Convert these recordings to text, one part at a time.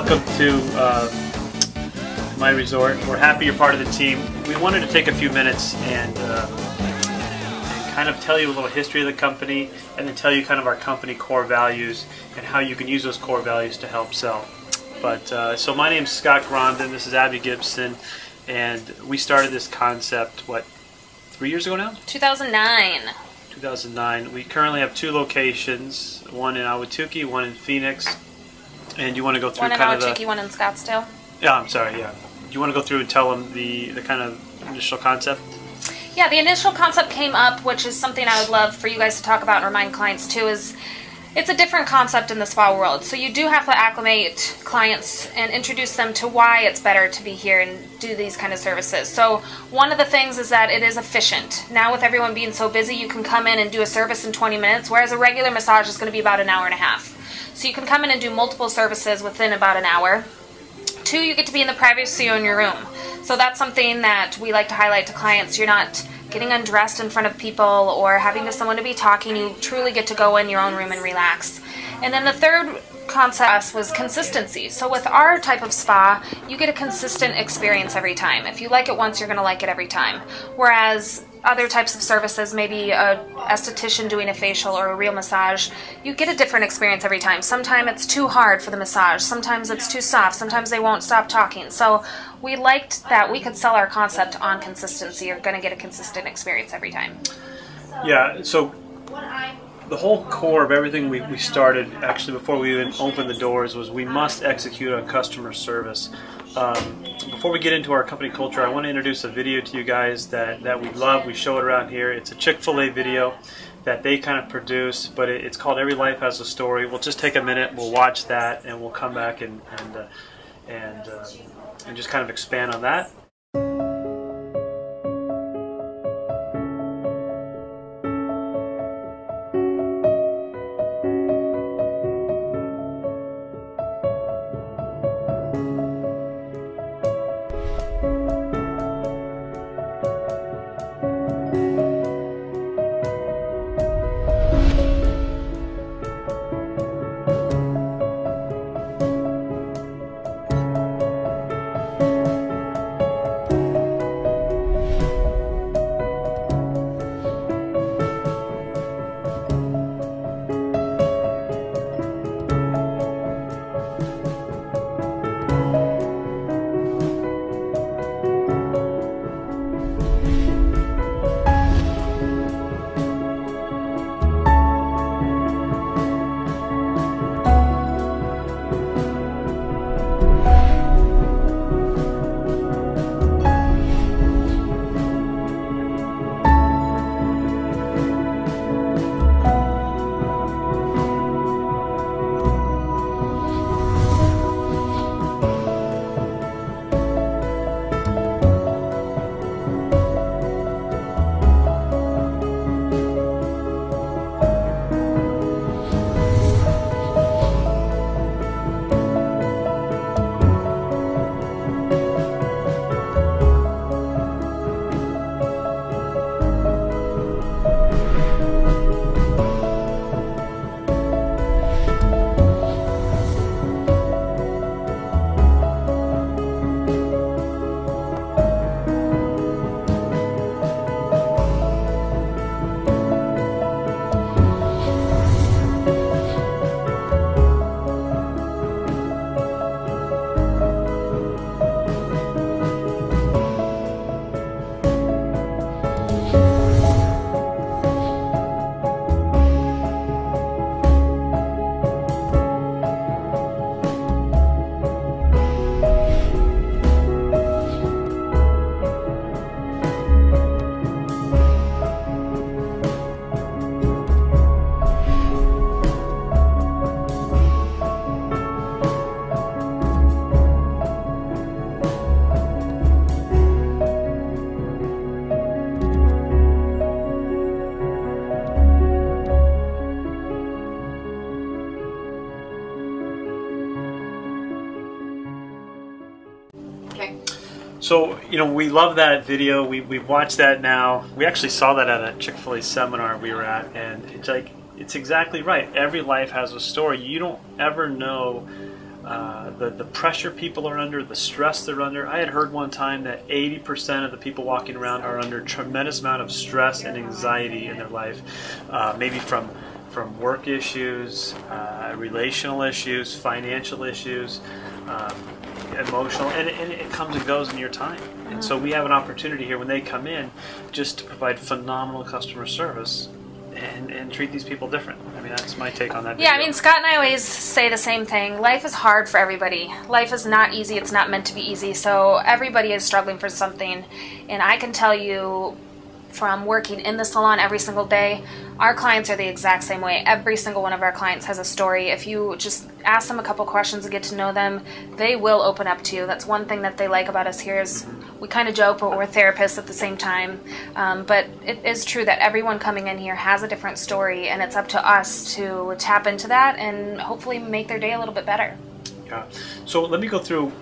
welcome to my resort. We're happy you're part of the team. We wanted to take a few minutes and kind of tell you a little history of the company, and then tell you kind of our company core values and how you can use those core values to help sell. But so my name's Scott Grondin, this is Abby Gibson, and we started this concept, what, 3 years ago now? 2009. 2009. We currently have 2 locations, one in Ahwatukee, one in Phoenix. And you want to go through one in kind Ahwatukee, of the... one in Scottsdale. Yeah, I'm sorry, yeah. Do you want to go through and tell them the kind of initial concept? Yeah, the initial concept came up, which is something I would love for you guys to talk about and remind clients too, is it's a different concept in the spa world. So you do have to acclimate clients and introduce them to why it's better to be here and do these kind of services. So one of the things is that it is efficient. Now with everyone being so busy, you can come in and do a service in 20 minutes, whereas a regular massage is going to be about an hour and a half. So you can come in and do multiple services within about an hour. 2, you get to be in the privacy in your room. So that's something that we like to highlight to clients. You're not getting undressed in front of people or having someone to be talking. You truly get to go in your own room and relax. And then the third concept was consistency. So with our type of spa, you get a consistent experience every time. If you like it once, you're going to like it every time. Whereas other types of services, maybe a esthetician doing a facial or a real massage, you get a different experience every time. Sometimes it's too hard for the massage, sometimes it's too soft, sometimes they won't stop talking. So we liked that we could sell our concept on consistency. You're going to get a consistent experience every time. Yeah, so the whole core of everything we started, actually before we even opened the doors, was we must execute on customer service. Before we get into our company culture, I want to introduce a video to you guys that we love. We show it around here. It's a Chick-fil-A video that they kind of produce, but it's called Every Life Has a Story. We'll just take a minute, we'll watch that, and we'll come back and just kind of expand on that. So, you know, we love that video. We've watched that now. We actually saw that at a Chick-fil-A seminar we were at, and it's like, it's exactly right. Every life has a story. You don't ever know the pressure people are under, the stress they're under. I had heard one time that 80% of the people walking around are under a tremendous amount of stress and anxiety in their life, maybe from work issues, relational issues, financial issues, emotional, and it comes and goes in your time. And so we have an opportunity here when they come in just to provide phenomenal customer service and treat these people different. I mean, that's my take on that video. Yeah, I mean, Scott and I always say the same thing. Life is hard for everybody. Life is not easy. It's not meant to be easy. So everybody is struggling for something. And I can tell you from working in the salon every single day, our clients are the exact same way. Every single one of our clients has a story. If you just ask them a couple questions and get to know them, they will open up to you. That's one thing that they like about us here is we kind of joke, but we're therapists at the same time. But it is true that everyone coming in here has a different story, and it's up to us to tap into that and hopefully make their day a little bit better. Yeah. So let me go through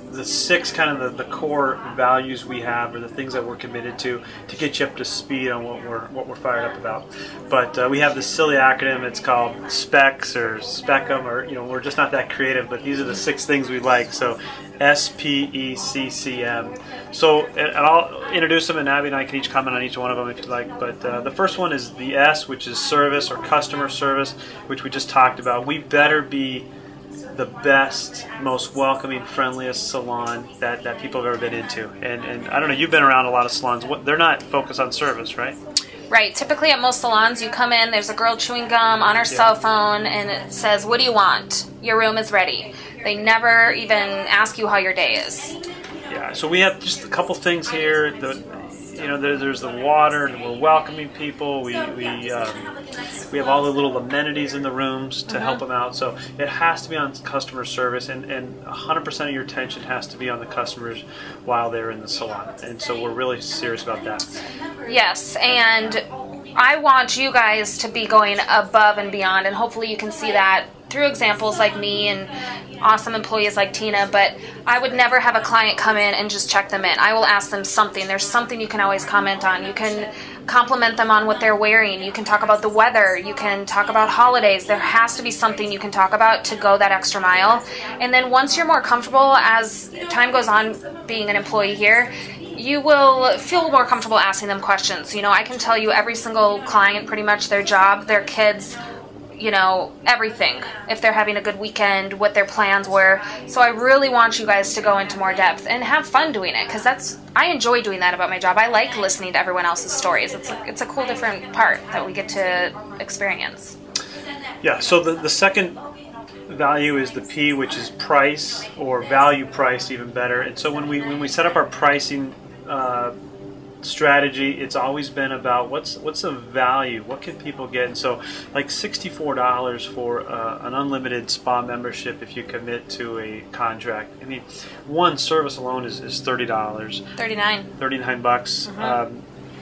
the 6 kind of the core values we have, or the things that we're committed to get you up to speed on what we're fired up about. But we have this silly acronym. It's called SPECS or SPECCM, or we're just not that creative. But these are the 6 things we like. So SPECCM. So and I'll introduce them, and Abby and I can each comment on each one of them if you'd like. But the first one is the S, which is service or customer service, which we just talked about. We better be the best, most welcoming, friendliest salon that people have ever been into. And I don't know, you've been around a lot of salons. They're not focused on service, right? Right. Typically at most salons, you come in, there's a girl chewing gum on her cell phone, and it says, "What do you want? Your room is ready." They never even ask you how your day is. Yeah, so we have just a couple things here. There's the water, and we're welcoming people. We have all the little amenities in the rooms to help them out. So it has to be on customer service, and 100% of your attention has to be on the customers while they're in the salon. And so we're really serious about that. Yes, and I want you guys to be going above and beyond, and hopefully you can see that through examples like me and awesome employees like Tina. But I would never have a client come in and just check them in. I will ask them something. There's something you can always comment on. You can compliment them on what they're wearing. You can talk about the weather. You can talk about holidays. There has to be something you can talk about to go that extra mile. And then once you're more comfortable, as time goes on being an employee here, you will feel more comfortable asking them questions. I can tell you every single client, pretty much their job, their kids, everything. If they're having a good weekend, what their plans were. So I really want you guys to go into more depth and have fun doing it, because I enjoy doing that about my job. I like listening to everyone else's stories. It's a cool different part that we get to experience. Yeah, so the second value is the P, which is price, or value price, even better. And so when we set up our pricing strategy, it's always been about what's the value, what can people get. And so like $64 for an unlimited spa membership if you commit to a contract. I mean, one service alone is $30. 39 bucks.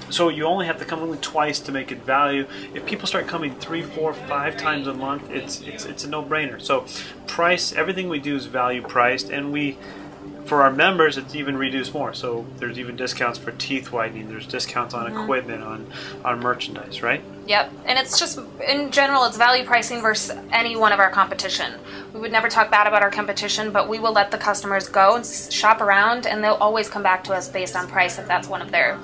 So you only have to come only twice to make it value. If people start coming 3, 4, 5 times a month, it's a no-brainer. So price, everything we do is value priced, and for our members, it's even reduced more. So there's even discounts for teeth whitening. There's discounts on equipment, on merchandise, right? Yep. And it's just, in general, it's value pricing versus any one of our competition. We would never talk bad about our competition, but we will let the customers go and shop around, and they'll always come back to us based on price if that's one of their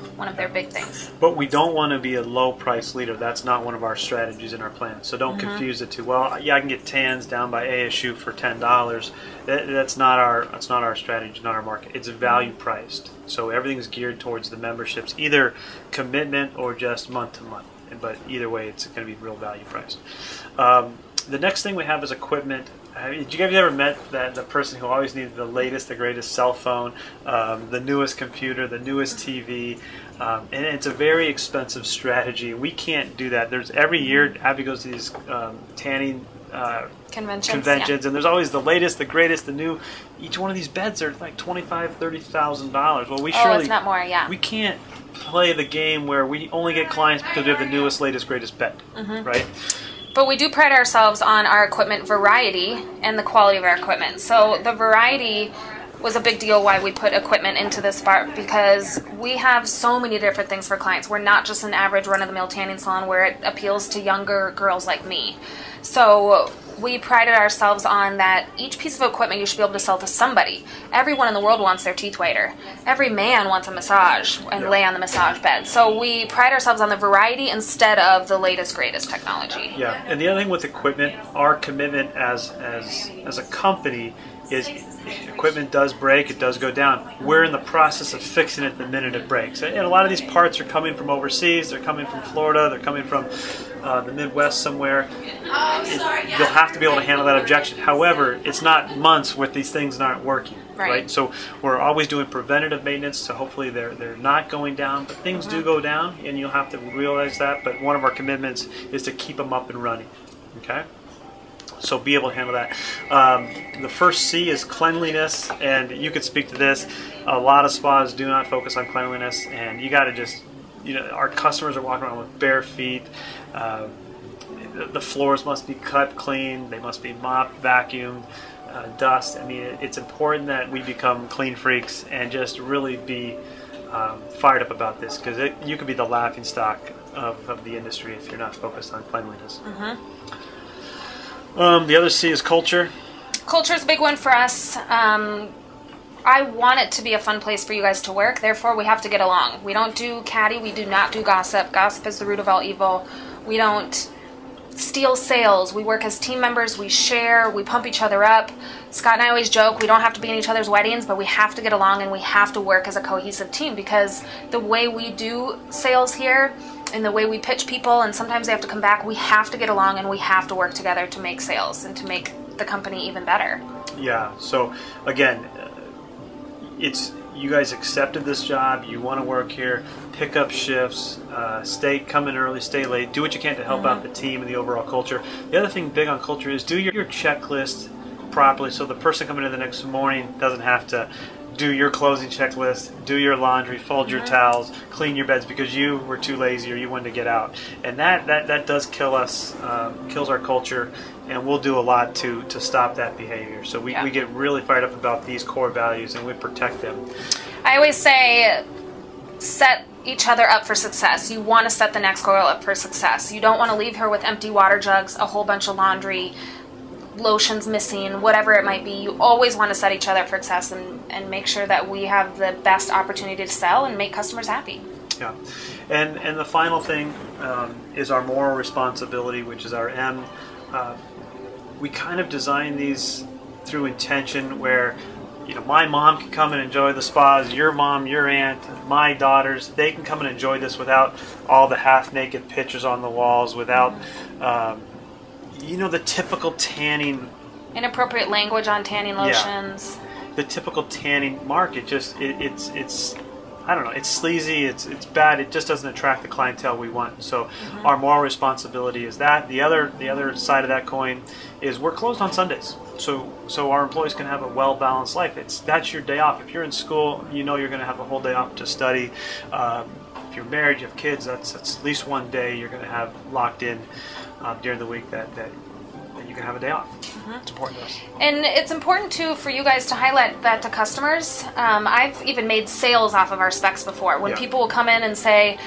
big things. But we don't want to be a low price leader. That's not one of our strategies in our plan. So don't confuse the two. Well, yeah, I can get tans down by ASU for $10. That's not our strategy, not our market. It's value priced. So everything's geared towards the memberships, either commitment or just month to month. But either way, it's going to be real value priced. The next thing we have is equipment. Have you guys ever met the person who always needed the latest, the greatest cell phone, the newest computer, the newest TV? And it's a very expensive strategy. We can't do that. Every year, Abby goes to these tanning conventions, yeah. And there's always the latest, the greatest, the new. Each one of these beds are like $25,000, $30,000. Well, it's not more, yeah. We can't play the game where we only get clients because we have the newest, latest, greatest bed, right? But we do pride ourselves on our equipment variety and the quality of our equipment. So the variety was a big deal why we put equipment into this part, because we have so many different things for clients. We're not just an average run-of-the-mill tanning salon where it appeals to younger girls like me. So we prided ourselves on that each piece of equipment you should be able to sell to somebody. Everyone in the world wants their teeth whiter. Every man wants a massage and lay on the massage bed. So we pride ourselves on the variety instead of the latest, greatest technology. Yeah, and the other thing with equipment, our commitment as a company is equipment does break, it does go down. We're in the process of fixing it the minute it breaks. And a lot of these parts are coming from overseas, they're coming from Florida, they're coming from the Midwest somewhere. You'll have to be able to handle that objection. However, it's not months where these things aren't working. Right? So we're always doing preventative maintenance, so hopefully they're not going down, but things do go down, and you'll have to realize that. But one of our commitments is to keep them up and running. Okay? So be able to handle that. The first C is cleanliness, and you could speak to this. A lot of spas do not focus on cleanliness, and you got to just, our customers are walking around with bare feet. The floors must be cut clean. They must be mopped, vacuumed, dust. I mean, it's important that we become clean freaks and just really be fired up about this, because you could be the laughing stock of the industry if you're not focused on cleanliness. The other C is culture. Culture is a big one for us. I want it to be a fun place for you guys to work, therefore we have to get along. We don't do catty, we do not do gossip. Gossip is the root of all evil. We don't steal sales. We work as team members, we share, we pump each other up. Scott and I always joke, we don't have to be in each other's weddings, but we have to get along and we have to work as a cohesive team, because the way we do sales here and the way we pitch people, and sometimes they have to come back, we have to get along and we have to work together to make sales and to make the company even better. Yeah, so again, you guys accepted this job, you want to work here, pick up shifts, come in early, stay late, do what you can to help out the team and the overall culture. The other thing big on culture is do your checklist properly, so the person coming in the next morning doesn't have to do your closing checklist, do your laundry, fold your towels, clean your beds because you were too lazy or you wanted to get out. And that does kill us, kills our culture, and we'll do a lot to stop that behavior. So we get really fired up about these core values and we protect them. I always say set each other up for success. You want to set the next girl up for success. You don't want to leave her with empty water jugs, a whole bunch of laundry, lotions missing, whatever it might be. You always want to set each other up for success and make sure that we have the best opportunity to sell and make customers happy. Yeah, and the final thing is our moral responsibility, which is our M. We kind of design these through intention, where my mom can come and enjoy the spas, your mom, your aunt, my daughters, they can come and enjoy this without all the half-naked pictures on the walls, without the typical tanning, inappropriate language on tanning lotions. Yeah. The typical tanning market, it's I don't know, it's sleazy, it's bad, it just doesn't attract the clientele we want. So our moral responsibility is that. The other side of that coin is we're closed on Sundays. So our employees can have a well-balanced life. That's your day off. If you're in school, you're going to have a whole day off to study. If you're married, you have kids, that's at least one day you're going to have locked in during the week that you can have a day off. It's important to us. And it's important too for you guys to highlight that to customers. I've even made sales off of our specs before. When people will come in and say,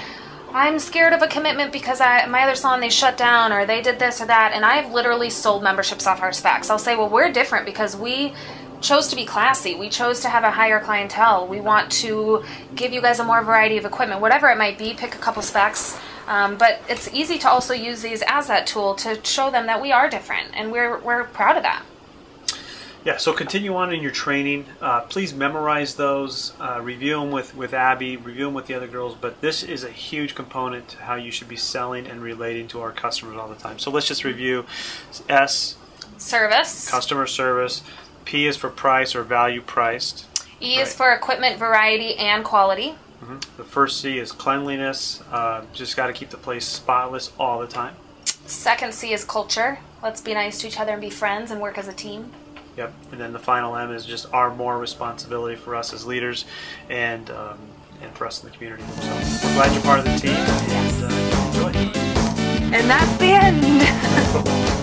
I'm scared of a commitment because my other salon, they shut down or they did this or that, and I've literally sold memberships off our specs. I'll say, well, we're different because we chose to be classy. We chose to have a higher clientele. We want to give you guys a more variety of equipment, whatever it might be. Pick a couple specs. But it's easy to also use these as that tool to show them that we are different, and we're proud of that. Yeah, so continue on in your training. Please memorize those, review them with Abby, review them with the other girls, but this is a huge component to how you should be selling and relating to our customers all the time. So let's just review. S, service. Customer service. P is for price or value priced. E is for equipment variety and quality. The first C is cleanliness. Just got to keep the place spotless all the time. Second C is culture. Let's be nice to each other and be friends and work as a team. Yep. And then the final M is just our more responsibility for us as leaders and for us in the community. So we're glad you're part of the team and enjoy. And that's the end.